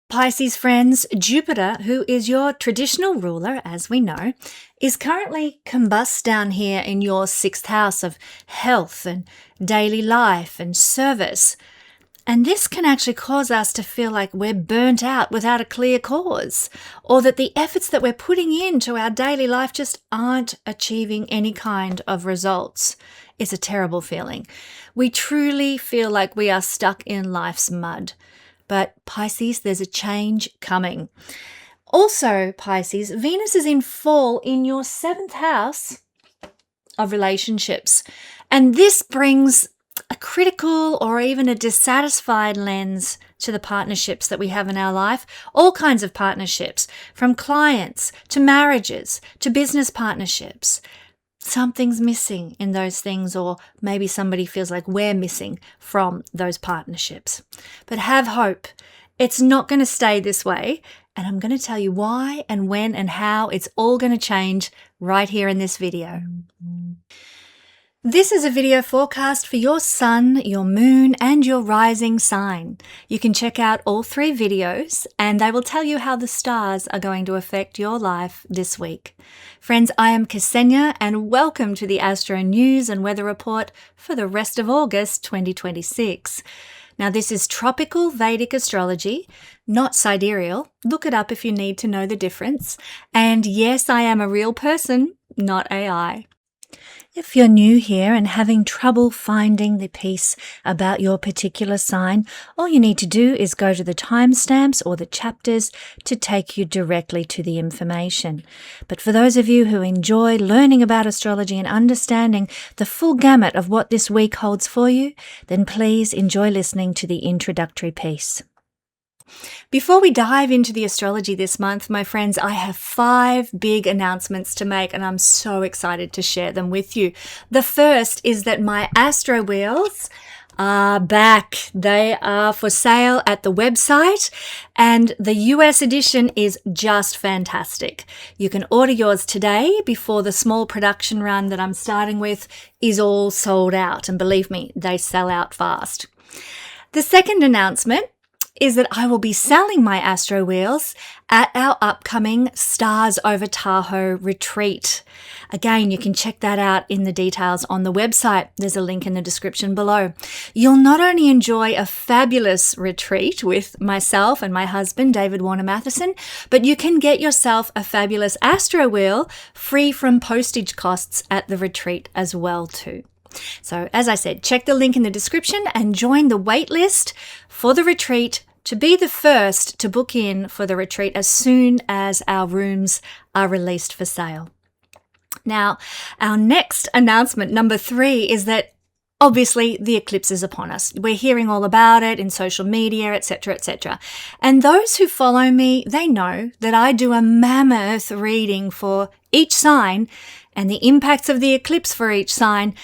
Pisces friends, Jupiter, who is your traditional ruler, as we know, is currently combust down here in your 6th house of health and daily life and service. And this can actually cause us to feel like we're burnt out without a clear cause, or that the efforts that we're putting into our daily life just aren't achieving any kind of results. It's a terrible feeling. We truly feel like we are stuck in life's mud. But Pisces, there's a change coming. Also, Pisces, Venus is in fall in your 7th house of relationships. And this brings a critical or even a dissatisfied lens to the partnerships that we have in our life. All kinds of partnerships, from clients to marriages to business partnerships. Something's missing in those things, or maybe somebody feels like we're missing from those partnerships. But have hope. It's not going to stay this way, and I'm going to tell you why and when and how it's all going to change right here in this video. This is a video forecast for your sun, your moon, and your rising sign. You can check out all 3 videos and they will tell you how the stars are going to affect your life this week. Friends, I am Ksenia and welcome to the Astro News and Weather Report for the rest of August 2026. Now, this is tropical Vedic astrology, not sidereal. Look it up if you need to know the difference. And yes, I am a real person, not AI. If you're new here and having trouble finding the piece about your particular sign, all you need to do is go to the timestamps or the chapters to take you directly to the information. But for those of you who enjoy learning about astrology and understanding the full gamut of what this week holds for you, then please enjoy listening to the introductory piece. Before we dive into the astrology this month, my friends, I have 5 big announcements to make and I'm so excited to share them with you. The first is that my Astro Wheels are back. They are for sale at the website and the US edition is just fantastic. You can order yours today before the small production run that I'm starting with is all sold out. And believe me, they sell out fast. The second announcement is that I will be selling my Astro Wheels at our upcoming Stars Over Tahoe retreat. Again, you can check that out in the details on the website. There's a link in the description below. You'll not only enjoy a fabulous retreat with myself and my husband, David Warner Matheson, but you can get yourself a fabulous Astro Wheel free from postage costs at the retreat as well too. So as I said, check the link in the description and join the wait list for the retreat to be the first to book in for the retreat as soon as our rooms are released for sale. Now, our next announcement, number 3, is that obviously the eclipse is upon us. We're hearing all about it in social media, etc., etc. And those who follow me, they know that I do a mammoth reading for each sign and the impacts of the eclipse for each sign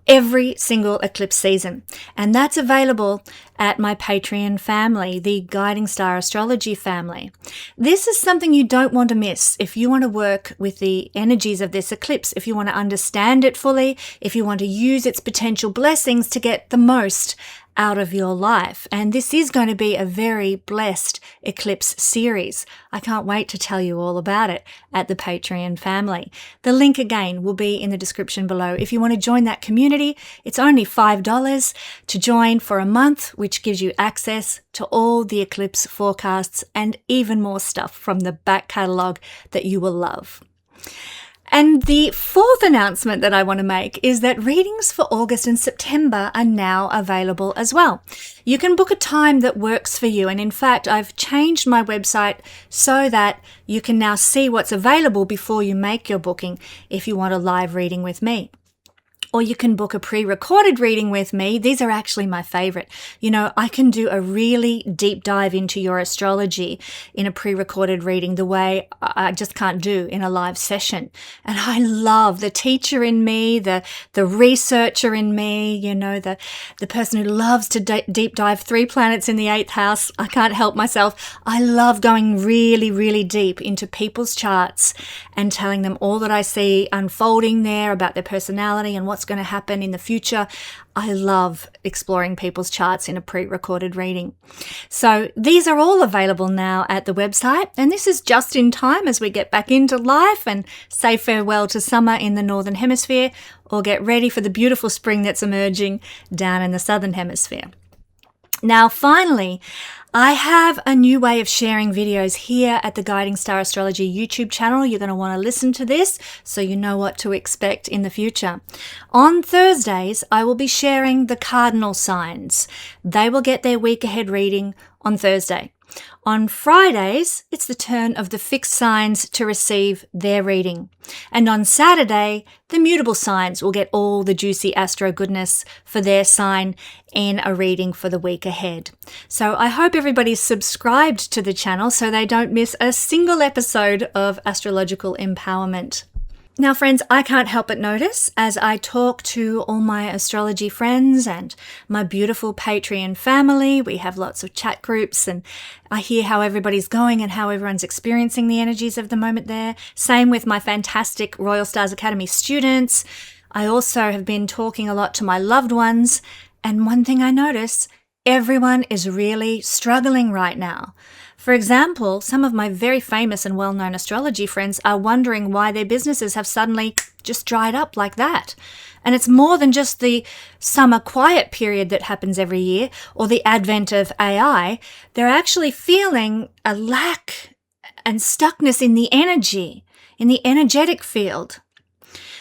every single eclipse season. And that's available at my Patreon family, the Guiding Star Astrology family. This is something you don't want to miss if you want to work with the energies of this eclipse, if you want to understand it fully, if you want to use its potential blessings to get the most out of your life. And this is going to be a very blessed eclipse series. I can't wait to tell you all about it at the Patreon family. The link again will be in the description below. If you want to join that community, it's only $5 to join for a month, which gives you access to all the eclipse forecasts and even more stuff from the back catalogue that you will love. And the 4th announcement that I want to make is that readings for August and September are now available as well. You can book a time that works for you. And in fact, I've changed my website so that you can now see what's available before you make your booking if you want a live reading with me. Or you can book a pre-recorded reading with me. These are actually my favorite. You know, I can do a really deep dive into your astrology in a pre-recorded reading the way I just can't do in a live session. And I love the teacher in me, the researcher in me, you know, the person who loves to deep dive 3 planets in the 8th house. I can't help myself. I love going really, really deep into people's charts and telling them all that I see unfolding there about their personality and what's what's going to happen in the future. I love exploring people's charts in a pre-recorded reading. So these are all available now at the website, and this is just in time as we get back into life and say farewell to summer in the Northern Hemisphere, or get ready for the beautiful spring that's emerging down in the Southern Hemisphere. Now, finally, I have a new way of sharing videos here at the Guiding Star Astrology YouTube channel. You're going to want to listen to this so you know what to expect in the future. On Thursdays, I will be sharing the cardinal signs. They will get their week ahead reading on Thursday. On Fridays, it's the turn of the fixed signs to receive their reading. And on Saturday, the mutable signs will get all the juicy astro goodness for their sign in a reading for the week ahead. So I hope everybody's subscribed to the channel so they don't miss a single episode of astrological empowerment. Now, friends, I can't help but notice as I talk to all my astrology friends and my beautiful Patreon family, we have lots of chat groups, and I hear how everybody's going and how everyone's experiencing the energies of the moment there. Same with my fantastic Royal Stars Academy students. I also have been talking a lot to my loved ones, and one thing I notice, everyone is really struggling right now. For example, some of my very famous and well-known astrology friends are wondering why their businesses have suddenly just dried up like that. And it's more than just the summer quiet period that happens every year or the advent of AI. They're actually feeling a lack and stuckness in the energy, in the energetic field.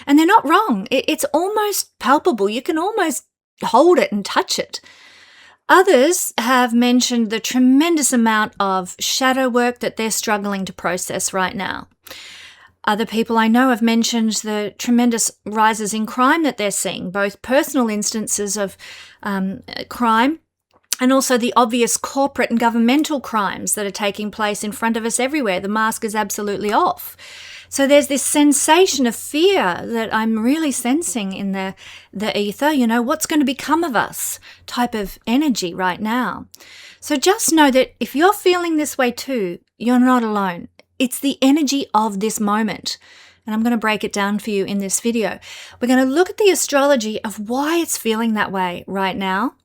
And they're not wrong. It's almost palpable. You can almost hold it and touch it. Others have mentioned the tremendous amount of shadow work that they're struggling to process right now. Other people I know have mentioned the tremendous rises in crime that they're seeing, both personal instances of crime and also the obvious corporate and governmental crimes that are taking place in front of us everywhere. The mask is absolutely off. So there's this sensation of fear that I'm really sensing in the ether, what's going to become of us type of energy right now. So just know that if you're feeling this way too, you're not alone. It's the energy of this moment. And I'm going to break it down for you in this video. We're going to look at the astrology of why it's feeling that way right now.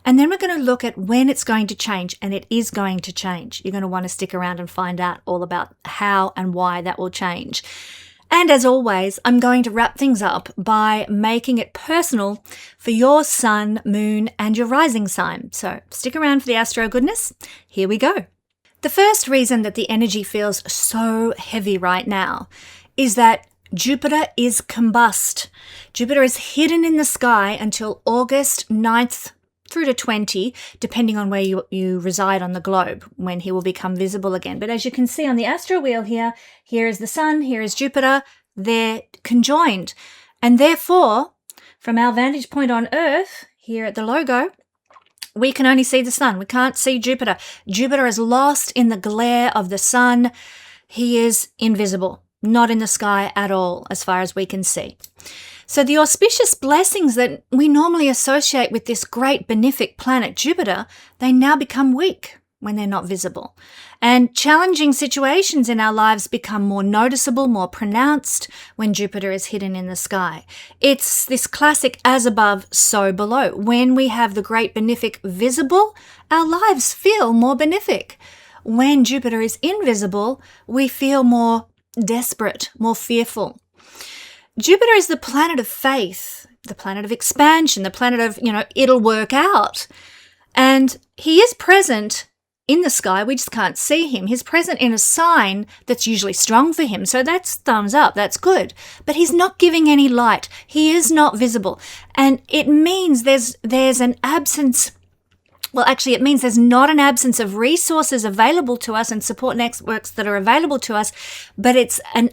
And then we're going to look at when it's going to change, and it is going to change. You're going to want to stick around and find out all about how and why that will change. And as always, I'm going to wrap things up by making it personal for your sun, moon, and your rising sign. So stick around for the astro goodness. Here we go. The first reason that the energy feels so heavy right now is that Jupiter is combust. Jupiter is hidden in the sky until August 9th through to 20, depending on where you reside on the globe, when he will become visible again. But as you can see on the astro wheel here is the sun, here is Jupiter, they're conjoined. And therefore, from our vantage point on Earth, here at the logo, we can only see the sun. We can't see Jupiter. Jupiter is lost in the glare of the sun. He is invisible, not in the sky at all, as far as we can see. So the auspicious blessings that we normally associate with this great benefic planet Jupiter, they now become weak when they're not visible. And challenging situations in our lives become more noticeable, more pronounced when Jupiter is hidden in the sky. It's this classic as above, so below. When we have the great benefic visible, our lives feel more benefic. When Jupiter is invisible, we feel more desperate, more fearful. Jupiter is the planet of faith, the planet of expansion, the planet of, it'll work out. And he is present in the sky. We just can't see him. He's present in a sign that's usually strong for him. So that's thumbs up. That's good. But he's not giving any light. He is not visible. And it means there's an absence. Well, actually, it means there's not an absence of resources available to us and support networks that are available to us, but it's an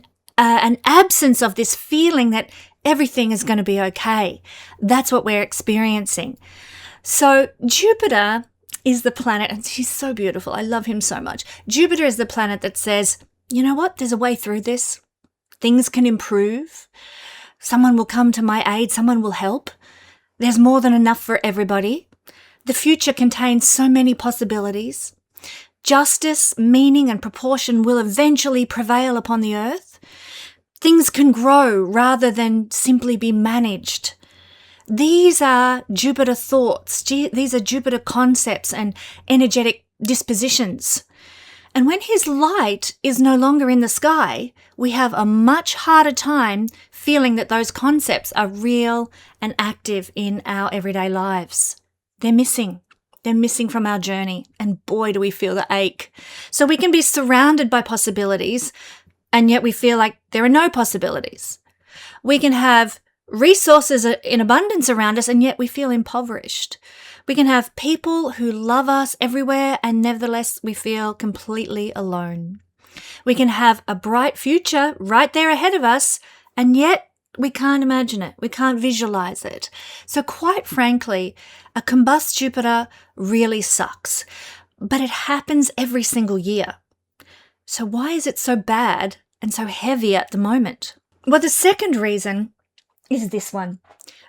absence of this feeling that everything is going to be okay. That's what we're experiencing. So Jupiter is the planet, and he's so beautiful. I love him so much. Jupiter is the planet that says, you know what? There's a way through this. Things can improve. Someone will come to my aid. Someone will help. There's more than enough for everybody. The future contains so many possibilities. Justice, meaning, and proportion will eventually prevail upon the earth. Things can grow rather than simply be managed. These are Jupiter thoughts. These are Jupiter concepts and energetic dispositions. And when his light is no longer in the sky, we have a much harder time feeling that those concepts are real and active in our everyday lives. They're missing. They're missing from our journey. And boy, do we feel the ache. So we can be surrounded by possibilities, and yet we feel like there are no possibilities. We can have resources in abundance around us, and yet we feel impoverished. We can have people who love us everywhere, and nevertheless we feel completely alone. We can have a bright future right there ahead of us, and yet we can't imagine it. We can't visualize it. So quite frankly, a combust Jupiter really sucks, but it happens every single year. So why is it so bad and so heavy at the moment? Well, the second reason is this one.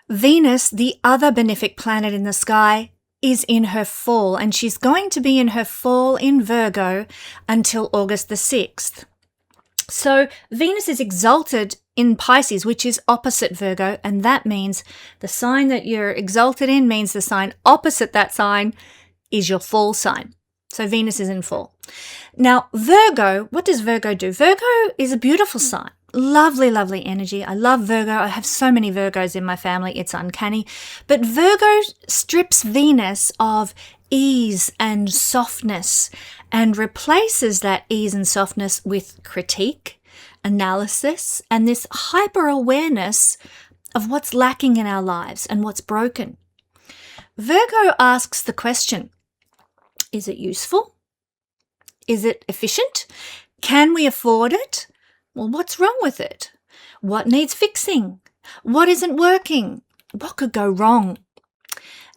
Venus, the other benefic planet in the sky, is in her fall, and she's going to be in her fall in Virgo until August the 6th. So Venus is exalted in Pisces, which is opposite Virgo, and that means the sign that you're exalted in means the sign opposite that sign is your fall sign. So Venus is in fall. Now, Virgo, what does Virgo do? Virgo is a beautiful sign. Lovely, lovely energy. I love Virgo. I have so many Virgos in my family. It's uncanny. But Virgo strips Venus of ease and softness and replaces that ease and softness with critique, analysis, and this hyper-awareness of what's lacking in our lives and what's broken. Virgo asks the question, is it useful? Is it efficient? Can we afford it? Well, what's wrong with it? What needs fixing? What isn't working? What could go wrong?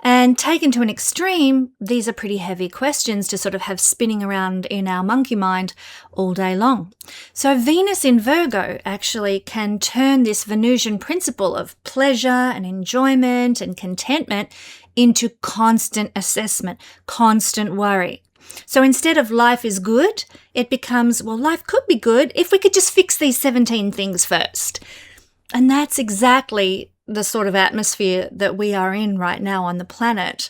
And taken to an extreme, these are pretty heavy questions to sort of have spinning around in our monkey mind all day long. So Venus in Virgo actually can turn this Venusian principle of pleasure and enjoyment and contentment into constant assessment, constant worry. So instead of life is good, it becomes, well, life could be good if we could just fix these 17 things first. And that's exactly the sort of atmosphere that we are in right now on the planet.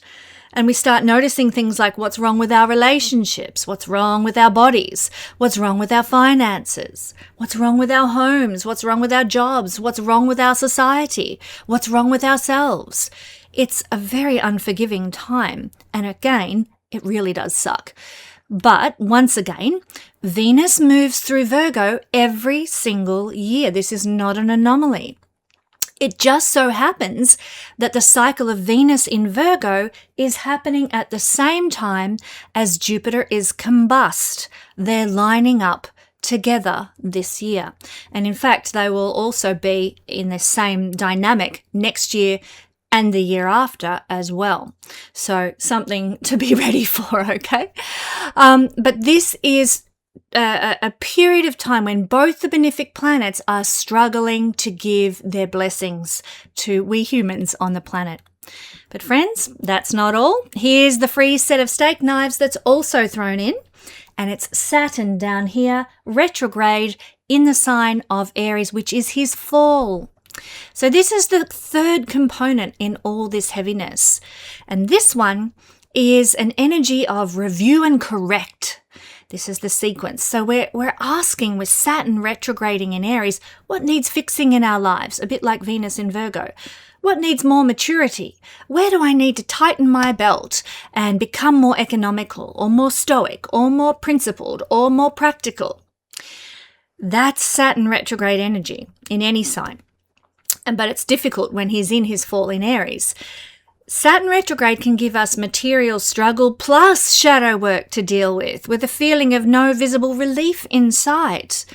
And we start noticing things like what's wrong with our relationships, what's wrong with our bodies, what's wrong with our finances, what's wrong with our homes, what's wrong with our jobs, what's wrong with our society, what's wrong with ourselves. It's a very unforgiving time. And again, it really does suck. But once again, Venus moves through Virgo every single year. This is not an anomaly. It just so happens that the cycle of Venus in Virgo is happening at the same time as Jupiter is combust. They're lining up together this year. And in fact, they will also be in the same dynamic next year and the year after as well. So something to be ready for, okay? But this is a period of time when both the benefic planets are struggling to give their blessings to we humans on the planet. But friends, that's not all. Here's the free set of steak knives that's also thrown in, and it's Saturn down here, retrograde in the sign of Aries, which is his fall. So this is the third component in all this heaviness. And this one is an energy of review and correct. This is the sequence. So we're asking with Saturn retrograding in Aries, what needs fixing in our lives? A bit like Venus in Virgo. What needs more maturity? Where do I need to tighten my belt and become more economical or more stoic or more principled or more practical? That's Saturn retrograde energy in any sign. But it's difficult when he's in his fall in Aries. Saturn retrograde can give us material struggle plus shadow work to deal with a feeling of no visible relief in sight.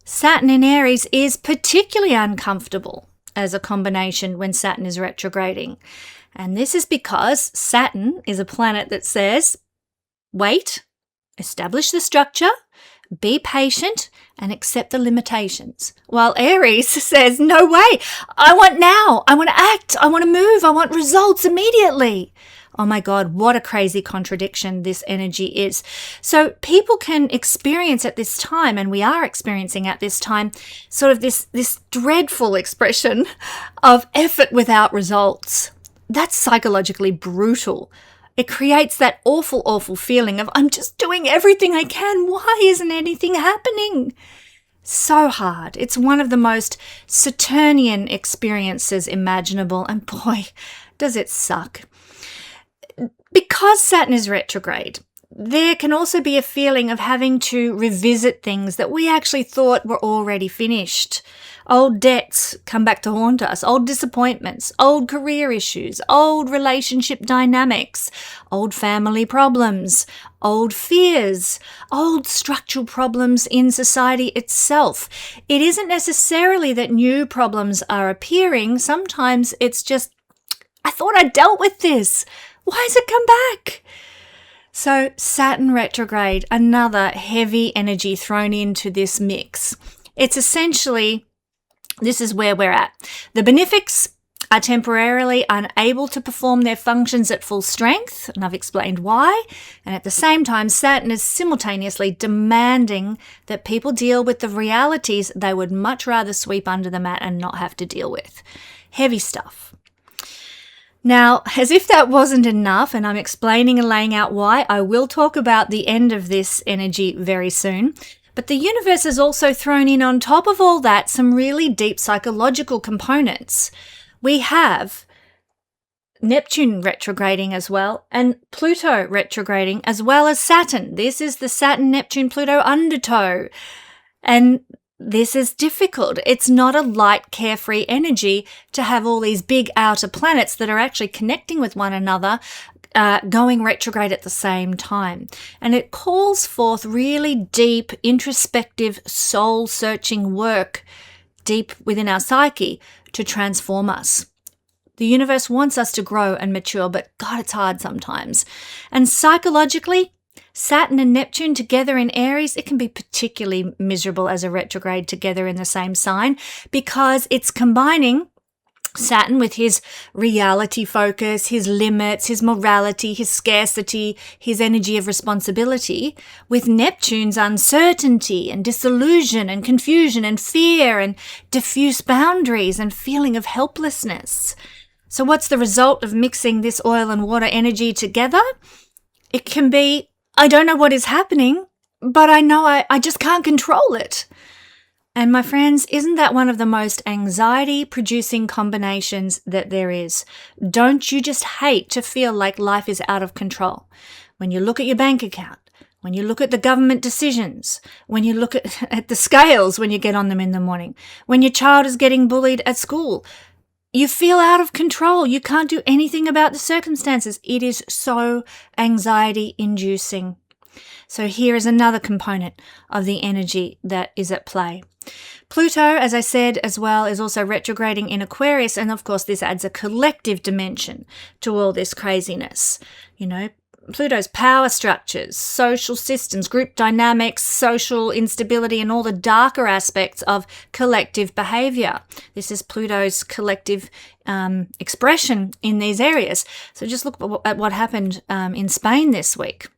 Saturn in Aries is particularly uncomfortable as a combination when Saturn is retrograding. And this is because Saturn is a planet that says, wait, establish the structure, be patient, and accept the limitations. While Aries says, no way, I want now, I want to act, I want to move, I want results immediately. Oh my God, what a crazy contradiction this energy is. So people can experience at this time, and we are experiencing at this time, sort of this dreadful expression of effort without results. That's psychologically brutal. It creates that awful, awful feeling of, I'm just doing everything I can. Why isn't anything happening? So hard. It's one of the most Saturnian experiences imaginable, and boy, does it suck. Because Saturn is retrograde, there can also be a feeling of having to revisit things that we actually thought were already finished. Old debts come back to haunt us, old disappointments, old career issues, old relationship dynamics, old family problems, old fears, old structural problems in society itself. It isn't necessarily that new problems are appearing. Sometimes it's just, I thought I dealt with this. Why has it come back? So Saturn retrograde, another heavy energy thrown into this mix. It's essentially, this is where we're at. The benefics are temporarily unable to perform their functions at full strength, and I've explained why. And at the same time, Saturn is simultaneously demanding that people deal with the realities they would much rather sweep under the mat and not have to deal with. Heavy stuff. Now, as if that wasn't enough, and I'm explaining and laying out why, I will talk about the end of this energy very soon. But the universe has also thrown in on top of all that some really deep psychological components. We have Neptune retrograding as well, and Pluto retrograding, as well as Saturn. This is the Saturn-Neptune-Pluto undertow. And this is difficult. It's not a light, carefree energy to have all these big outer planets that are actually connecting with one another going retrograde at the same time. And it calls forth really deep, introspective, soul-searching work deep within our psyche to transform us. The universe wants us to grow and mature, but God, it's hard sometimes. And psychologically, Saturn and Neptune together in Aries, it can be particularly miserable as a retrograde together in the same sign because it's combining Saturn with his reality focus, his limits, his morality, his scarcity, his energy of responsibility, with Neptune's uncertainty and disillusion and confusion and fear and diffuse boundaries and feeling of helplessness. So what's the result of mixing this oil and water energy together? It can be, I don't know what is happening, but I know I just can't control it. And my friends, isn't that one of the most anxiety-producing combinations that there is? Don't you just hate to feel like life is out of control? When you look at your bank account, when you look at the government decisions, when you look at the scales when you get on them in the morning, when your child is getting bullied at school, you feel out of control. You can't do anything about the circumstances. It is so anxiety-inducing. So here is another component of the energy that is at play. Pluto, as I said as well, is also retrograding in Aquarius, and of course this adds a collective dimension to all this craziness. You know, Pluto's power structures, social systems, group dynamics, social instability, and all the darker aspects of collective behavior. This is Pluto's collective expression in these areas. So just look at what happened in Spain this week.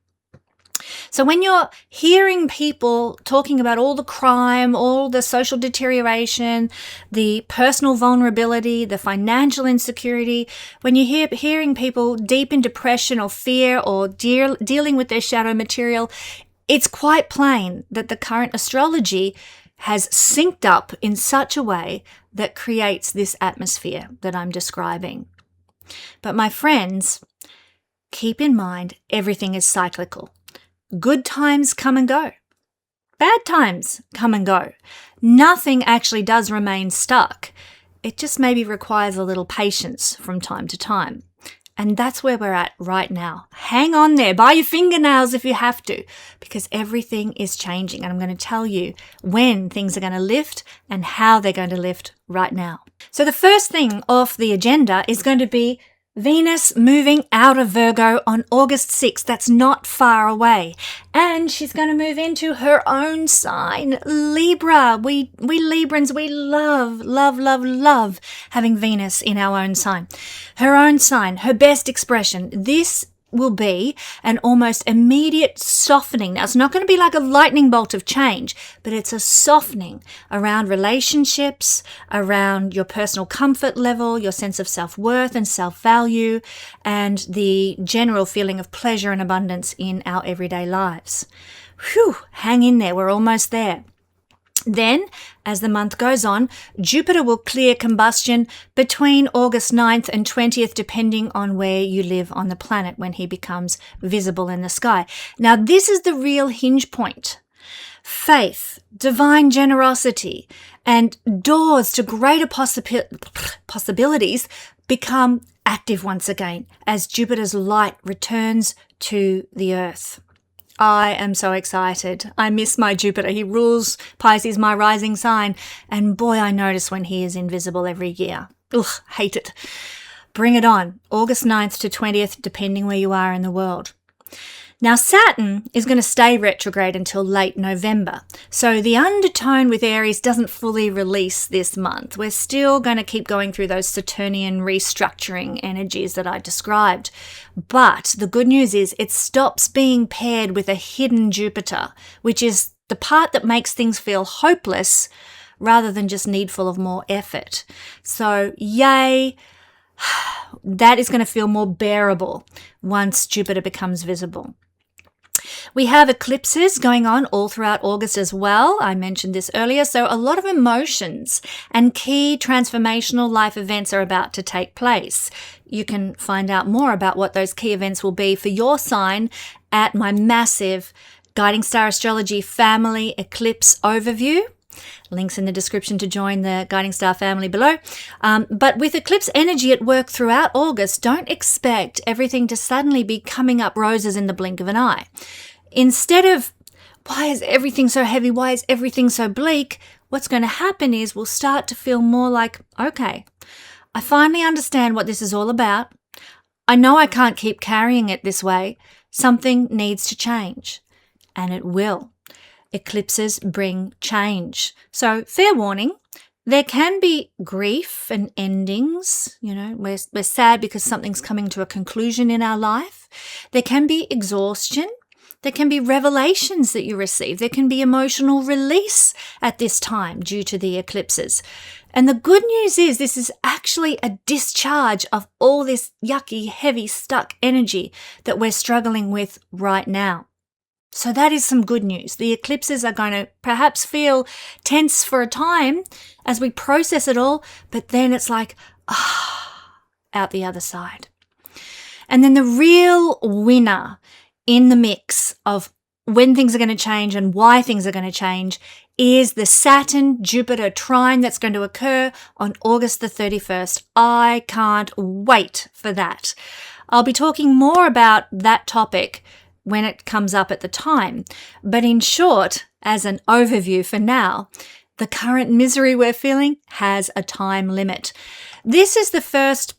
So when you're hearing people talking about all the crime, all the social deterioration, the personal vulnerability, the financial insecurity, when you're hearing people deep in depression or fear or dealing with their shadow material, it's quite plain that the current astrology has synced up in such a way that creates this atmosphere that I'm describing. But my friends, keep in mind everything is cyclical. Good times come and go. Bad times come and go. Nothing actually does remain stuck. It just maybe requires a little patience from time to time. And that's where we're at right now. Hang on there, bite your fingernails if you have to, because everything is changing. And I'm going to tell you when things are going to lift and how they're going to lift right now. So the first thing off the agenda is going to be Venus moving out of Virgo on August 6th. That's not far away. And she's going to move into her own sign, Libra. We Librans, we love having Venus in our own sign. Her own sign, her best expression. This will be an almost immediate softening. Now, it's not going to be like a lightning bolt of change, but it's a softening around relationships, around your personal comfort level, your sense of self-worth and self-value, and the general feeling of pleasure and abundance in our everyday lives. Whew, hang in there. We're almost there. Then, as the month goes on, Jupiter will clear combustion between August 9th and 20th, depending on where you live on the planet when he becomes visible in the sky. Now, this is the real hinge point. Faith, divine generosity, and doors to greater possibilities become active once again as Jupiter's light returns to the Earth. I am so excited. I miss my Jupiter. He rules Pisces, my rising sign. And boy, I notice when he is invisible every year. Ugh, hate it. Bring it on. August 9th to 20th, depending where you are in the world. Now, Saturn is going to stay retrograde until late November. So the undertone with Aries doesn't fully release this month. We're still going to keep going through those Saturnian restructuring energies that I described. But the good news is it stops being paired with a hidden Jupiter, which is the part that makes things feel hopeless rather than just needful of more effort. So yay. That is going to feel more bearable once Jupiter becomes visible. We have eclipses going on all throughout August as well. I mentioned this earlier. So a lot of emotions and key transformational life events are about to take place. You can find out more about what those key events will be for your sign at my massive Guiding Star Astrology Family Eclipse Overview. Links in the description to join the Guiding Star family below. But with eclipse energy at work throughout August, don't expect everything to suddenly be coming up roses in the blink of an eye. Instead of, why is everything so heavy? Why is everything so bleak? What's going to happen is we'll start to feel more like, okay, I finally understand what this is all about. I know I can't keep carrying it this way. Something needs to change. And it will. Eclipses bring change. So fair warning, there can be grief and endings. You know, we're sad because something's coming to a conclusion in our life. There can be exhaustion. There can be revelations that you receive. There can be emotional release at this time due to the eclipses. And the good news is this is actually a discharge of all this yucky, heavy, stuck energy that we're struggling with right now. So that is some good news. The eclipses are going to perhaps feel tense for a time as we process it all, but then it's like, out the other side. And then the real winner in the mix of when things are going to change and why things are going to change is the Saturn-Jupiter trine that's going to occur on August the 31st. I can't wait for that. I'll be talking more about that topic when it comes up at the time. But in short, as an overview for now, the current misery we're feeling has a time limit. This is the first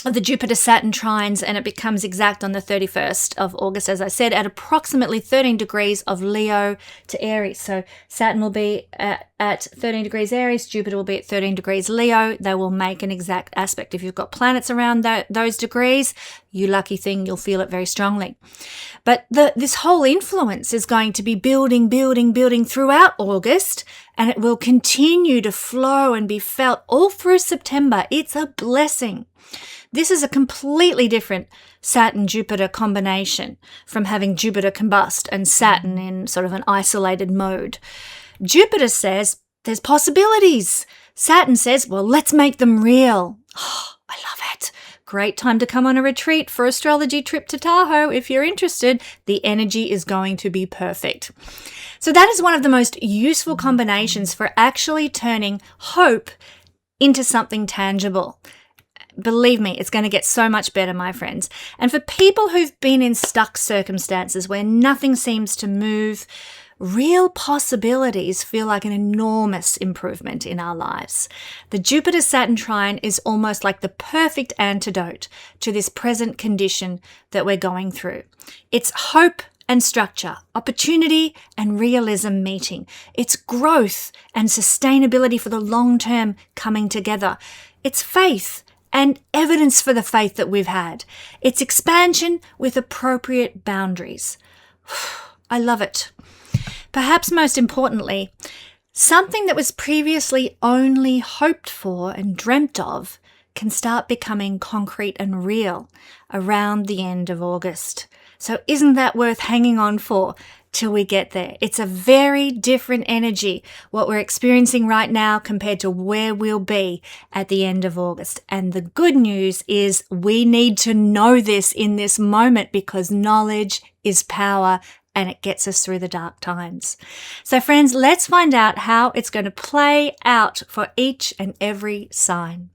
of the Jupiter-Saturn trines, and it becomes exact on the 31st of August, as I said, at approximately 13 degrees of Leo to Aries. So Saturn will be at 13 degrees Aries, Jupiter will be at 13 degrees Leo. They will make an exact aspect. If you've got planets around those degrees, you lucky thing, you'll feel it very strongly. But this whole influence is going to be building throughout August, and it will continue to flow and be felt all through September. It's a blessing. This is a completely different Saturn-Jupiter combination from having Jupiter combust and Saturn in sort of an isolated mode. Jupiter says there's possibilities. Saturn says, well, let's make them real. Oh, I love it. Great time to come on a retreat for astrology trip to Tahoe. If you're interested, the energy is going to be perfect. So that is one of the most useful combinations for actually turning hope into something tangible. Believe me, it's going to get so much better, my friends. And for people who've been in stuck circumstances where nothing seems to move, real possibilities feel like an enormous improvement in our lives. The Jupiter-Saturn trine is almost like the perfect antidote to this present condition that we're going through. It's hope and structure, opportunity and realism meeting. It's growth and sustainability for the long term coming together. It's faith and evidence for the faith that we've had. It's expansion with appropriate boundaries. I love it. Perhaps most importantly, something that was previously only hoped for and dreamt of can start becoming concrete and real around the end of August. So isn't that worth hanging on for till we get there? It's a very different energy, what we're experiencing right now compared to where we'll be at the end of August. And the good news is we need to know this in this moment because knowledge is power and it gets us through the dark times. So friends, let's find out how it's going to play out for each and every sign.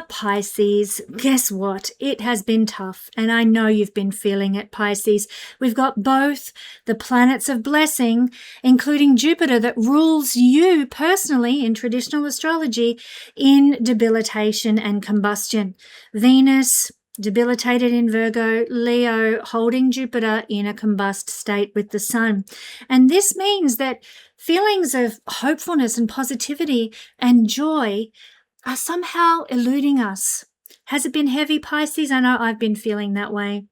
Pisces, guess what? It has been tough, and I know you've been feeling it, Pisces. We've got both the planets of blessing, including Jupiter, that rules you personally in traditional astrology in debilitation and combustion. Venus, debilitated in Virgo, Leo, holding Jupiter in a combust state with the Sun. And this means that feelings of hopefulness and positivity and joy are somehow eluding us. Has it been heavy, Pisces? I know I've been feeling that way.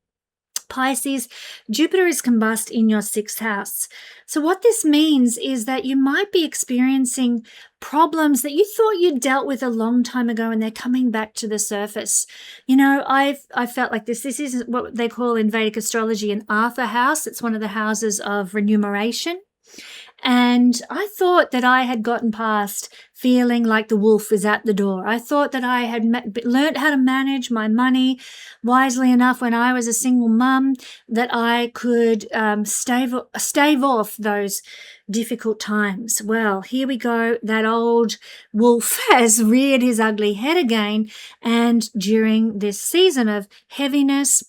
Pisces, Jupiter is combust in your 6th house. So what this means is that you might be experiencing problems that you thought you dealt with a long time ago and they're coming back to the surface. You know, I felt like this. This is what they call in Vedic astrology an Arthur house. It's one of the houses of remuneration. And I thought that I had gotten past feeling like the wolf is at the door. I thought that I had learned how to manage my money wisely enough when I was a single mum that I could stave off those difficult times. Well, here we go. That old wolf has reared his ugly head again. And during this season of heaviness,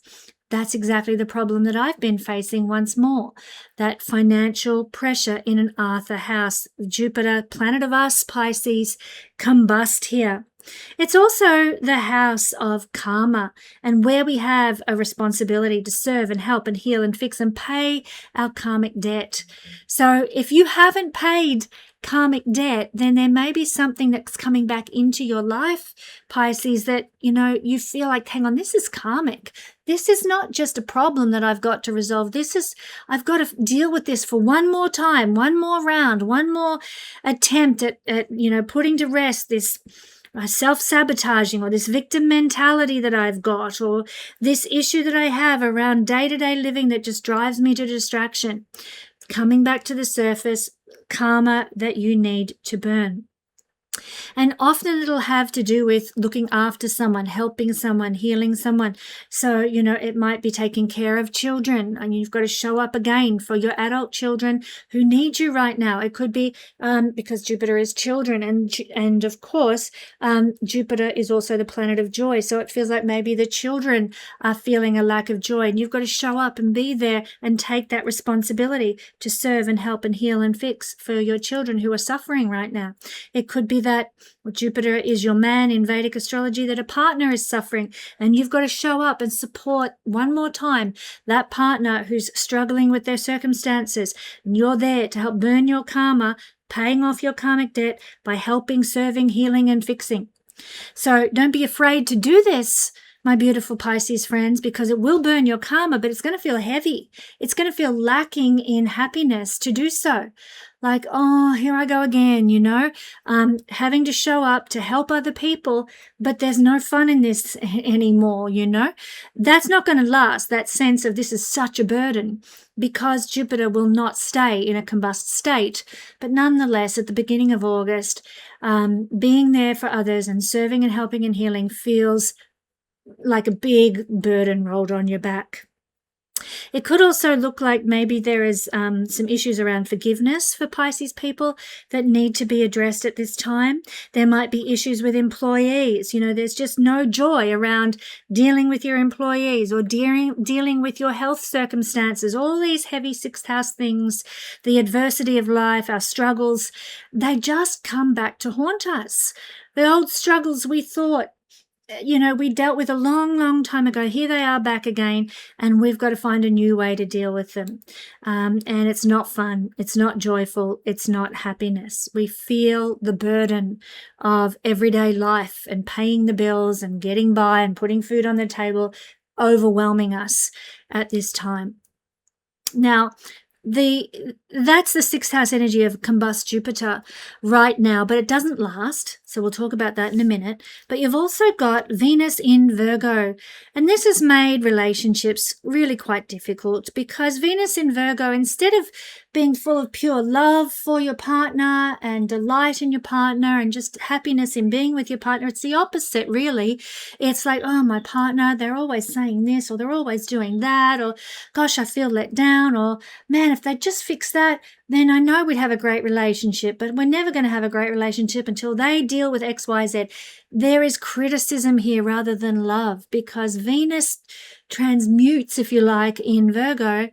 that's exactly the problem that I've been facing once more. That financial pressure in an Arthur house. Jupiter, planet of us, Pisces, combust here. It's also the house of karma and where we have a responsibility to serve and help and heal and fix and pay our karmic debt. So if you haven't paid karmic debt, then there may be something that's coming back into your life, Pisces, that, you know, you feel like, hang on, this is karmic. This is not just a problem that I've got to resolve. I've got to deal with this for one more time, one more round, one more attempt at putting to rest this self-sabotaging or this victim mentality that I've got, or this issue that I have around day-to-day living that just drives me to distraction. Coming back to the surface, karma that you need to burn. And often it'll have to do with looking after someone, helping someone, healing someone. So, you know, it might be taking care of children and you've got to show up again for your adult children who need you right now. It could be because Jupiter is children and of course, Jupiter is also the planet of joy. So it feels like maybe the children are feeling a lack of joy and you've got to show up and be there and take that responsibility to serve and help and heal and fix for your children who are suffering right now. It could be that Jupiter is your man in Vedic astrology, that a partner is suffering and you've got to show up and support one more time that partner who's struggling with their circumstances. And you're there to help burn your karma, paying off your karmic debt by helping, serving, healing, and fixing. So don't be afraid to do this, my beautiful Pisces friends, because it will burn your karma, but it's going to feel heavy. It's going to feel lacking in happiness to do so. Like, oh, here I go again, having to show up to help other people, but there's no fun in this anymore, That's not going to last, that sense of this is such a burden, because Jupiter will not stay in a combust state. But nonetheless, at the beginning of August, being there for others and serving and helping and healing feels like a big burden rolled on your back. It could also look like maybe there is some issues around forgiveness for Pisces people that need to be addressed at this time. There might be issues with employees. There's just no joy around dealing with your employees or dealing with your health circumstances. All these heavy sixth house things, the adversity of life, our struggles, they just come back to haunt us. The old struggles we thought we dealt with a long, long time ago. Here they are back again, and we've got to find a new way to deal with them. And it's not fun. It's not joyful. It's not happiness. We feel the burden of everyday life and paying the bills and getting by and putting food on the table overwhelming us at this time. Now, that's the sixth house energy of combust Jupiter right now, but it doesn't last. So we'll talk about that in a minute. But you've also got Venus in Virgo, and this has made relationships really quite difficult because Venus in Virgo, instead of being full of pure love for your partner and delight in your partner and just happiness in being with your partner, it's the opposite, really. It's like, oh, my partner, they're always saying this or they're always doing that, or gosh, I feel let down, or man, if they just fix that, then I know we'd have a great relationship, but we're never going to have a great relationship until they deal with X, Y, Z. There is criticism here rather than love because Venus transmutes, if you like, in Virgo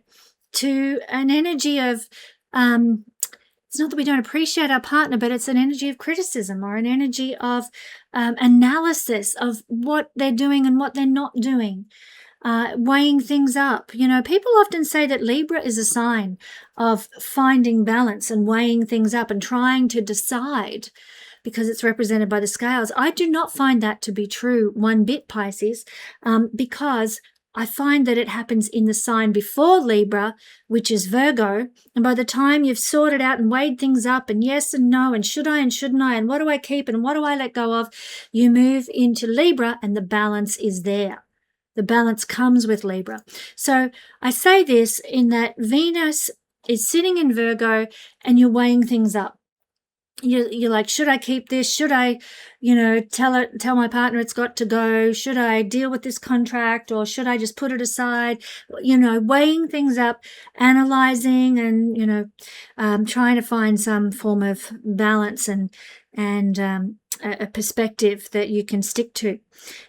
to an energy of, it's not that we don't appreciate our partner, but it's an energy of criticism or an energy of analysis of what they're doing and what they're not doing. Weighing things up. People often say that Libra is a sign of finding balance and weighing things up and trying to decide because it's represented by the scales. I do not find that to be true one bit, Pisces, because I find that it happens in the sign before Libra, which is Virgo. And by the time you've sorted out and weighed things up and yes and no and should I and shouldn't I and what do I keep and what do I let go of, you move into Libra and the balance is there. The balance comes with Libra. So I say this in that Venus is sitting in Virgo and you're weighing things up. You're like, should I keep this? Should I, tell my partner it's got to go? Should I deal with this contract or should I just put it aside? Weighing things up, analyzing and, trying to find some form of balance and a perspective that you can stick to.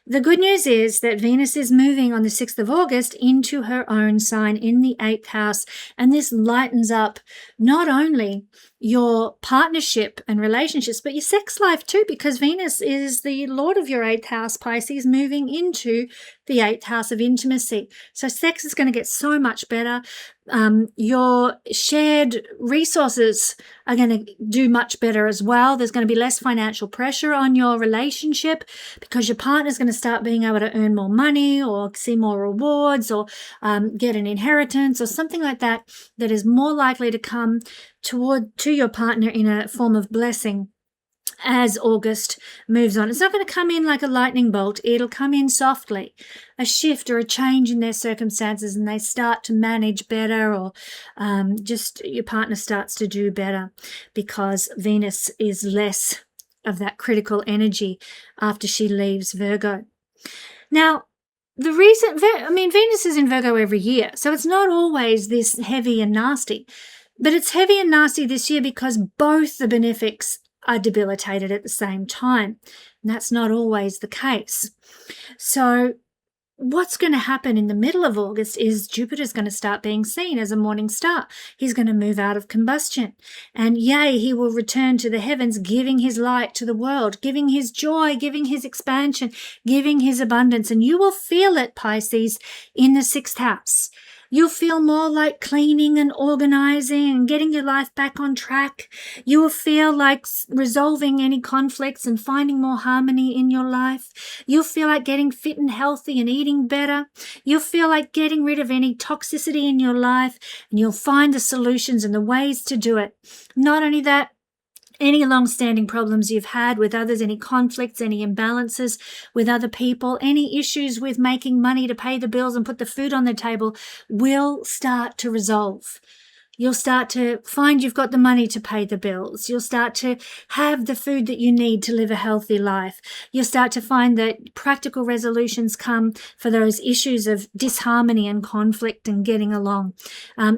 The good news is that Venus is moving on the 6th of August into her own sign in the 8th house, and this lightens up not only your partnership and relationships, but your sex life too, because Venus is the lord of your 8th house, Pisces, moving into the 8th house of intimacy. So sex is going to get so much better. Your shared resources are going to do much better as well. There's going to be less financial pressure on your relationship because your partner's going to start being able to earn more money or see more rewards or get an inheritance or something like that that is more likely to come to your partner in a form of blessing as August moves on. It's not going to come in like a lightning bolt. It'll come in softly, a shift or a change in their circumstances, and they start to manage better or just your partner starts to do better because Venus is less of that critical energy after she leaves Virgo. Now, the reason, Venus is in Virgo every year, so it's not always this heavy and nasty, but it's heavy and nasty this year because both the benefics are debilitated at the same time. And that's not always the case. So what's going to happen in the middle of August is Jupiter's going to start being seen as a morning star. He's going to move out of combustion. And yea, he will return to the heavens, giving his light to the world, giving his joy, giving his expansion, giving his abundance. And you will feel it, Pisces, in the 6th house. You'll feel more like cleaning and organizing and getting your life back on track. You will feel like resolving any conflicts and finding more harmony in your life. You'll feel like getting fit and healthy and eating better. You'll feel like getting rid of any toxicity in your life, and you'll find the solutions and the ways to do it. Not only that, any long-standing problems you've had with others, any conflicts, any imbalances with other people, any issues with making money to pay the bills and put the food on the table will start to resolve. You'll start to find you've got the money to pay the bills. You'll start to have the food that you need to live a healthy life. You'll start to find that practical resolutions come for those issues of disharmony and conflict and getting along.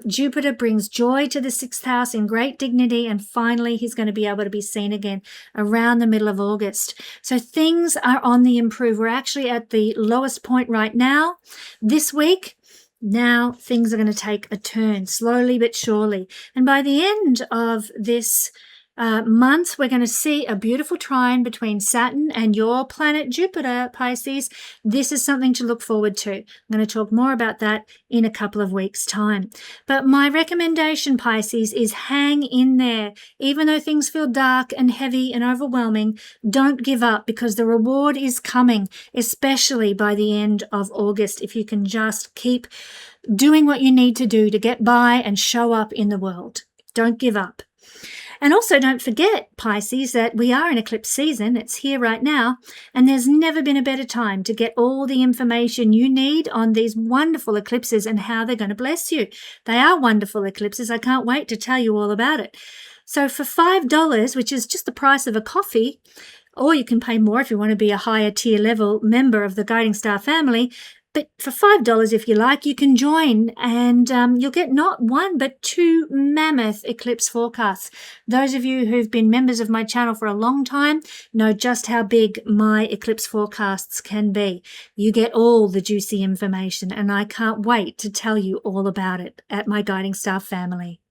Jupiter brings joy to the 6th house in great dignity, and finally he's going to be able to be seen again around the middle of August. So things are on the improve. We're actually at the lowest point right now. This week, now things are going to take a turn, slowly but surely. And by the end of this month, we're going to see a beautiful trine between Saturn and your planet Jupiter, Pisces. This is something to look forward to. I'm going to talk more about that in a couple of weeks' time. But my recommendation, Pisces, is hang in there. Even though things feel dark and heavy and overwhelming, don't give up, because the reward is coming, especially by the end of August, if you can just keep doing what you need to do to get by and show up in the world. Don't give up. And also don't forget, Pisces, that we are in eclipse season. It's here right now, and there's never been a better time to get all the information you need on these wonderful eclipses and how they're going to bless you. They are wonderful eclipses. I can't wait to tell you all about it. So for $5, which is just the price of a coffee, or you can pay more if you want to be a higher tier level member of the Guiding Star family, but for $5, if you like, you can join, and you'll get not one but 2 mammoth eclipse forecasts. Those of you who've been members of my channel for a long time know just how big my eclipse forecasts can be. You get all the juicy information, and I can't wait to tell you all about it at my Guiding Star family.